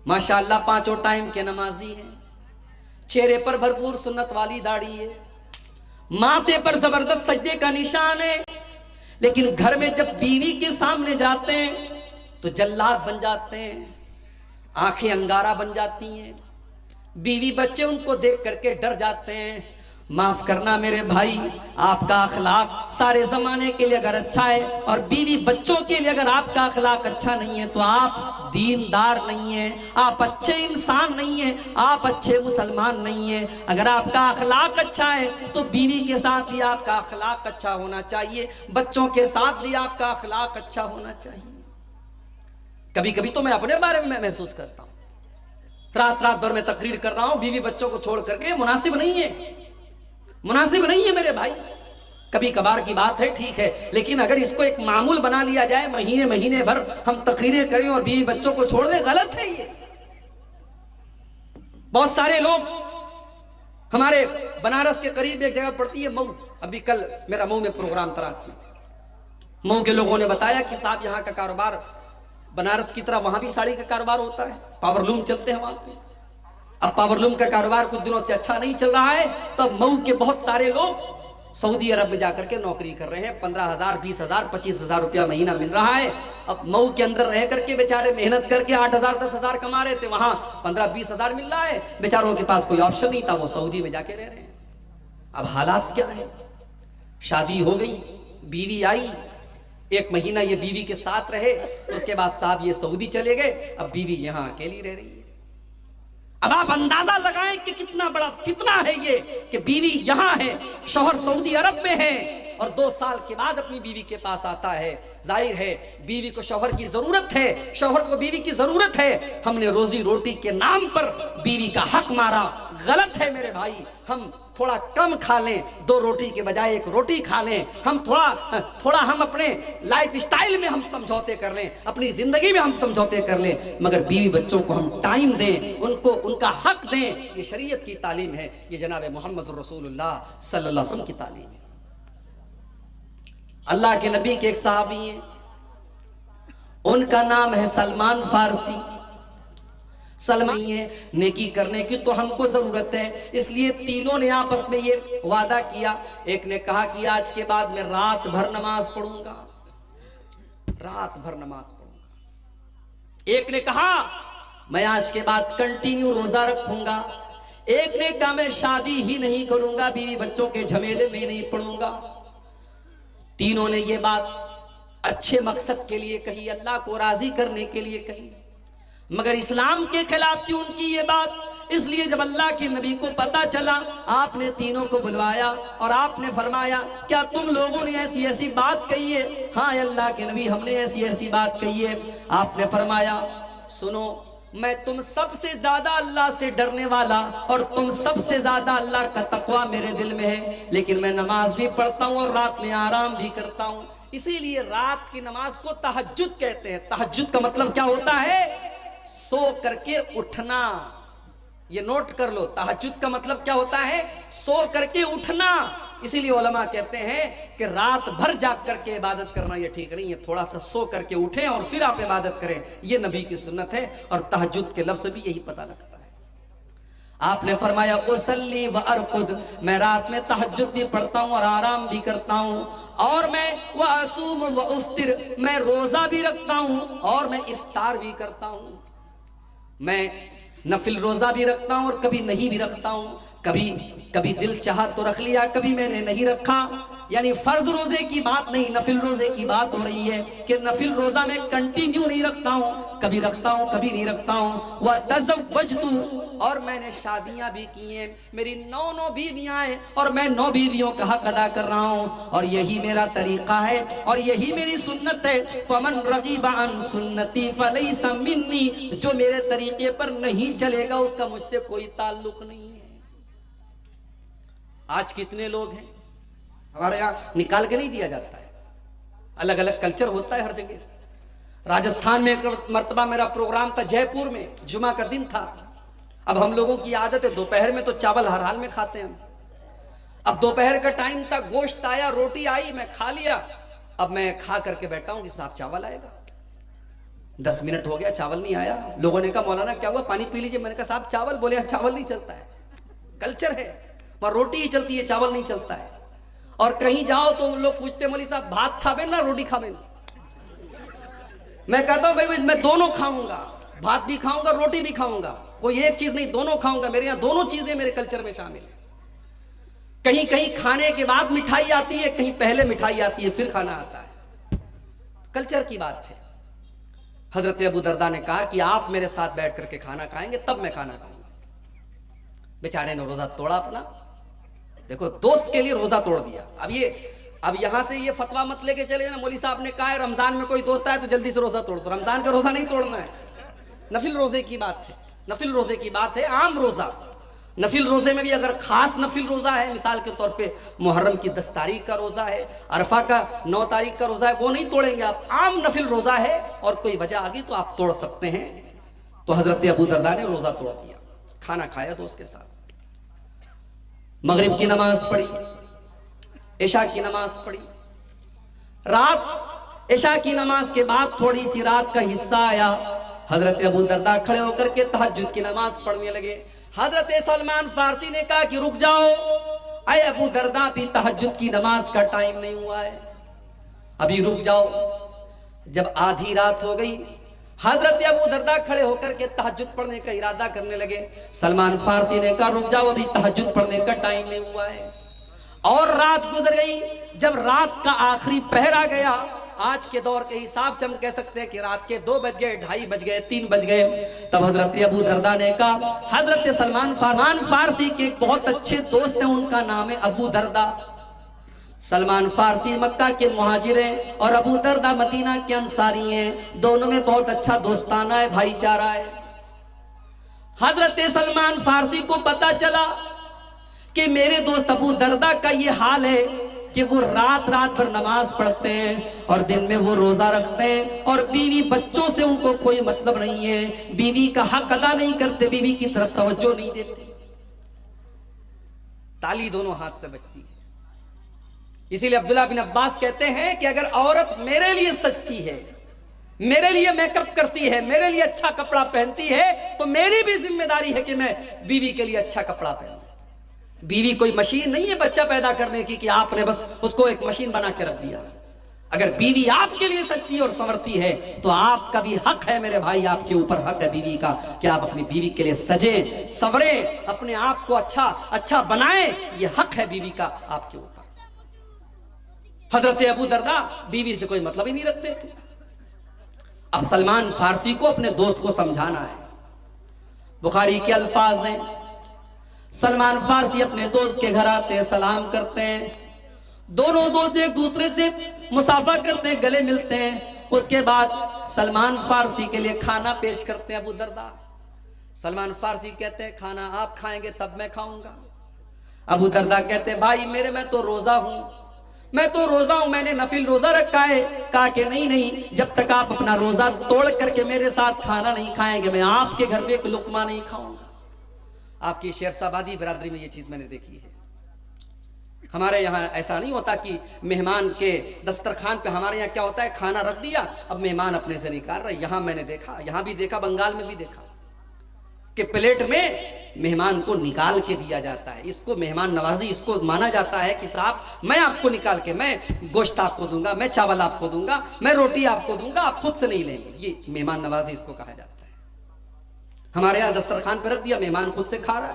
माशाअल्लाह पांचों टाइम के नमाजी हैं, चेहरे पर भरपूर सुन्नत वाली दाढ़ी है, माथे पर जबरदस्त सजदे का निशान है, लेकिन घर में जब बीवी के सामने जाते हैं तो जल्लाद बन जाते हैं, आंखें अंगारा बन जाती हैं, बीवी बच्चे उनको देख करके डर जाते हैं। माफ करना मेरे भाई, आपका अखलाक सारे जमाने के लिए अगर अच्छा है और बीवी बच्चों के लिए अगर आपका अखलाक अच्छा नहीं है तो आप दीनदार नहीं है, आप अच्छे इंसान नहीं है, आप अच्छे मुसलमान नहीं है। अगर आपका अखलाक अच्छा है तो बीवी के साथ भी आपका अखलाक अच्छा होना चाहिए, बच्चों के साथ भी आपका अखलाक अच्छा होना चाहिए। कभी कभी तो मैं अपने बारे में महसूस करता हूं, रात रात भर में तकरीर कर रहा हूं बीवी बच्चों को छोड़ करके, मुनासिब नहीं है, मुनासिब नहीं है मेरे भाई। कभी कभार की बात है, ठीक है, लेकिन अगर इसको एक मामूल बना लिया जाए, महीने महीने भर हम तकरीरें करें और बीवी बच्चों को छोड़ दें, गलत है ये। बहुत सारे लोग हमारे बनारस के करीब एक जगह पड़ती है मऊ, अभी कल मेरा मऊ में प्रोग्राम था, रात में मऊ के लोगों ने बताया कि साहब यहाँ का कारोबार बनारस की तरह वहां भी साड़ी का कारोबार होता है, पावरलूम चलते हैं वहां पे। अब पावरलूम का कारोबार कुछ दिनों से अच्छा नहीं चल रहा है, तो अब मऊ के बहुत सारे लोग सऊदी अरब में जाकर के नौकरी कर रहे हैं, 15,000 20,000 25,000 रुपया महीना मिल रहा है। अब मऊ के अंदर रह करके बेचारे मेहनत करके 8,000 10,000 कमा रहे थे, वहां 15-20,000 मिल रहा है, बेचारों के पास कोई ऑप्शन नहीं था, वो सऊदी में जाके रह रहे हैं। अब हालात क्या है, शादी हो गई, बीवी आई, एक महीना ये बीवी के साथ रहे, उसके बाद साहब ये सऊदी चले गए, अब बीवी यहां अकेली रह रही है। अब आप अंदाजा लगाएं कि कितना बड़ा फितना है ये कि बीवी यहां है, शौहर सऊदी अरब में है और 2 साल के बाद अपनी बीवी के पास आता है। जाहिर है बीवी को शौहर की जरूरत है, शौहर को बीवी की जरूरत है। हमने रोजी रोटी के नाम पर बीवी का हक मारा, गलत है मेरे भाई। हम थोड़ा कम खा लें, 2 रोटी के बजाय 1 रोटी खा लें, हम थोड़ा हम अपने लाइफ स्टाइल में हम समझौते कर लें, अपनी जिंदगी में हम समझौते कर लें, मगर बीवी बच्चों को हम टाइम दें, उनको उनका हक दें। ये शरीयत की तालीम है, ये जनाब मोहम्मद रसूलुल्लाह सल्लल्लाहु अलैहि वसल्लम की तालीम है। अल्लाह के नबी के एक सहाबी हैं, उनका नाम है सलमान फारसी। सलमान है, नेकी करने की तो हमको जरूरत है, इसलिए तीनों ने आपस में ये वादा किया। एक ने कहा कि आज के बाद मैं रात भर नमाज पढ़ूंगा, रात भर नमाज पढ़ूंगा। एक ने कहा मैं आज के बाद कंटिन्यू रोजा रखूंगा। एक ने कहा मैं शादी ही नहीं करूंगा, बीवी बच्चों के झमेले में नहीं पड़ूंगा। तीनों ने ये बात अच्छे मकसद के लिए कही, अल्लाह को राजी करने के लिए कही, मगर इस्लाम के खिलाफ थी उनकी ये बात। इसलिए जब अल्लाह के नबी को पता चला, आपने तीनों को बुलवाया और आपने फरमाया क्या तुम लोगों ने ऐसी ऐसी बात कही है? हाँ अल्लाह के नबी, हमने ऐसी ऐसी बात कही है। आपने फरमाया सुनो, मैं तुम सबसे ज्यादा अल्लाह से डरने वाला और तुम सबसे ज्यादा अल्लाह का तकवा मेरे दिल में है, लेकिन मैं नमाज भी पढ़ता हूँ और रात में आराम भी करता हूँ। इसीलिए रात की नमाज को तहज्जुद कहते हैं। तहज्जुद का मतलब क्या होता है? सो करके उठना। ये नोट कर लो, तहज्जुद का मतलब क्या होता है? सो करके उठना। इसीलिए उलमा कहते हैं कि रात भर जाग करके इबादत करना ये ठीक नहीं है, थोड़ा सा सो करके उठें और फिर आप इबादत करें, ये नबी की सुन्नत है। और तहज्जुद के लफ्ज़ भी यही पता लगता है। आपने फरमाया उसल्ली व अरकुद, मैं रात में तहज्जुद भी पढ़ता हूँ और आराम भी करता हूँ, और मैं व असूम व उफ्तिर, मैं रोज़ा भी रखता हूँ और मैं इफ्तार भी करता हूँ। मैं नफिल रोज़ा भी रखता हूँ और कभी नहीं भी रखता हूँ, कभी कभी दिल चाहा तो रख लिया, कभी मैंने नहीं रखा। यानी फर्ज रोजे की बात नहीं, नफिल रोजे की बात हो रही है कि नफिल रोजा में कंटिन्यू नहीं रखता हूँ, कभी रखता हूँ कभी नहीं रखता हूँ। वह तज़व्वजतु, और मैंने शादियां भी की हैं, मेरी 9 बीवियां हैं और मैं 9 बीवियों का हक अदा कर रहा हूँ, और यही मेरा तरीका है और यही मेरी सुन्नत है। फमन रगीबा अन सुन्नती फलैसा मिन्नी, जो मेरे तरीके पर नहीं चलेगा उसका मुझसे कोई ताल्लुक नहीं है। आज कितने लोग हैं हमारे यहाँ निकाल के नहीं दिया जाता है, अलग अलग कल्चर होता है हर जगह। राजस्थान में एक मर्तबा मेरा प्रोग्राम था जयपुर में, जुमा का दिन था। अब हम लोगों की आदत है दोपहर में तो चावल हर हाल में खाते हैं। अब दोपहर का टाइम था, गोश्त आया, रोटी आई, मैं खा लिया। अब मैं खा करके बैठा हूं कि साहब चावल आएगा। 10 मिनट हो गया, चावल नहीं आया। लोगों ने कहा मौलाना क्या हुआ, पानी पी लीजिए। मैंने कहा साहब चावल। बोले चावल नहीं चलता है, कल्चर है वहां, रोटी ही चलती है, चावल नहीं चलता है। और कहीं जाओ तो उन लोग पूछते मौली साहब भात खावे ना रोटी खावे ना। मैं कहता हूं भाई मैं दोनों खाऊंगा, भात भी खाऊंगा रोटी भी खाऊंगा, कोई एक चीज नहीं, दोनों खाऊंगा। मेरे यहां दोनों चीजें मेरे कल्चर में शामिल है। कहीं कहीं खाने के बाद मिठाई आती है, कहीं पहले मिठाई आती है फिर खाना आता है। कल्चर की बात है। हजरत अबू दरदा ने कहा कि आप मेरे साथ बैठ करके खाना खाएंगे तब मैं खाना खाऊंगा। बेचारे ने रोजा तोड़ा अपना। देखो दोस्त के लिए रोजा तोड़ दिया। अब यहां से ये फतवा मत लेके चले ना, मौली साहब ने कहा है रमजान में कोई दोस्त आए तो जल्दी से रोजा तोड़ दो। रमजान का रोजा नहीं तोड़ना है, नफिल रोजे की बात है, नफिल रोजे की बात है। आम रोजा, नफिल रोजे में भी अगर खास नफिल रोजा है, मिसाल के तौर पे मुहर्रम की 10 तारीख का रोजा है, अरफा का 9 तारीख का रोजा है, वो नहीं तोड़ेंगे आप। आम नफिल रोजा है और कोई वजह आ गई तो आप तोड़ सकते हैं। तो हजरत अबू दरदा ने रोजा तोड़ दिया, खाना खाया दोस्त के साथ, मगरिब की नमाज पढ़ी, इशा की नमाज पढ़ी। रात इशा की नमाज के बाद थोड़ी सी रात का हिस्सा आया, हजरत अबू दरदा खड़े होकर के तहज्जुद की नमाज पढ़ने लगे। हजरत सलमान फारसी ने कहा कि रुक जाओ, अय अबू दरदा भी तहज्जुद की नमाज का टाइम नहीं हुआ है, अभी रुक जाओ। जब आधी रात हो गई, हजरत अबू दरदा खड़े होकर के तहज्जुद पढ़ने का इरादा करने लगे। सलमान फारसी ने कहा रुक जाओ, अभी तहज्जुद पढ़ने का टाइम नहीं हुआ है। और रात गुजर गई। जब रात का आखिरी पहर आ गया, आज के दौर के हिसाब से हम कह सकते हैं कि रात के 2 बज गए, 2:30 बज गए, 3 बज गए, तब हजरत अबू दरदा ने कहा, हजरत सलमान फारसी के एक बहुत अच्छे दोस्त हैं, उनका नाम है अबू दरदा। सलमान फारसी मक्का के मुहाजिर हैं और अबू दरदा मदीना के अंसारी हैं। दोनों में बहुत अच्छा दोस्ताना है, भाईचारा है। हजरत सलमान फारसी को पता चला कि मेरे दोस्त अबू दरदा का ये हाल है कि वो रात रात भर नमाज पढ़ते हैं और दिन में वो रोजा रखते हैं और बीवी बच्चों से उनको कोई मतलब नहीं है, बीवी का हक अदा नहीं करते, बीवी की तरफ तवज्जो नहीं देते। ताली दोनों हाथ से बजती है। इसीलिए अब्दुल्ला बिन अब्बास कहते हैं कि अगर औरत मेरे लिए सजती है, मेरे लिए मेकअप करती है, मेरे लिए अच्छा कपड़ा पहनती है, तो मेरी भी जिम्मेदारी है कि मैं बीवी के लिए अच्छा कपड़ा पहनूं। बीवी कोई मशीन नहीं है बच्चा पैदा करने की कि आपने बस उसको एक मशीन बना के रख दिया। अगर बीवी आपके लिए सजती है और संवरती है तो आपका भी हक है मेरे भाई, आपके ऊपर हक है बीवी का कि आप अपनी बीवी के लिए सजे संवरे, अपने आप को अच्छा अच्छा बनाएं। ये हक है बीवी का आपके ऊपर। हजरत अबू दरदा बीवी से कोई मतलब ही नहीं रखते थे। अब सलमान फारसी को अपने दोस्त को समझाना है। बुखारी के अल्फाज हैं, सलमान फारसी अपने दोस्त के घर आते हैं, सलाम करते हैं, दोनों दोस्त एक दूसरे से मुसाफा करते हैं, गले मिलते हैं। उसके बाद सलमान फारसी के लिए खाना पेश करते हैं अबू दरदा। सलमान फारसी कहते हैं खाना आप खाएंगे तब मैं खाऊंगा। अबू दरदा कहते हैं भाई मेरे मैं तो रोजा हूं, मैं तो रोजा हूं, मैंने नफिल रोजा रखा है। कहा कि नहीं, जब तक आप अपना रोजा तोड़ करके मेरे साथ खाना नहीं खाएंगे मैं आपके घर में एक लुकमा नहीं खाऊंगा। आपकी शेरशाबादी बिरादरी में ये चीज मैंने देखी है। हमारे यहाँ ऐसा नहीं होता कि मेहमान के दस्तरखान पे, हमारे यहाँ क्या होता है खाना रख दिया, अब मेहमान अपने से निकाल रहे। यहाँ मैंने देखा, यहाँ भी देखा, बंगाल में भी देखा कि प्लेट में मेहमान को निकाल के दिया जाता है। इसको मेहमान नवाजी इसको माना जाता है कि साहब मैं आपको निकाल के, मैं गोश्त आपको दूंगा, मैं चावल आपको दूंगा, मैं रोटी आपको दूंगा, आप खुद से नहीं लेंगे। ये मेहमान नवाजी इसको कहा जाता है। हमारे यहाँ दस्तरखान पर रख दिया, मेहमान खुद से खा रहा है।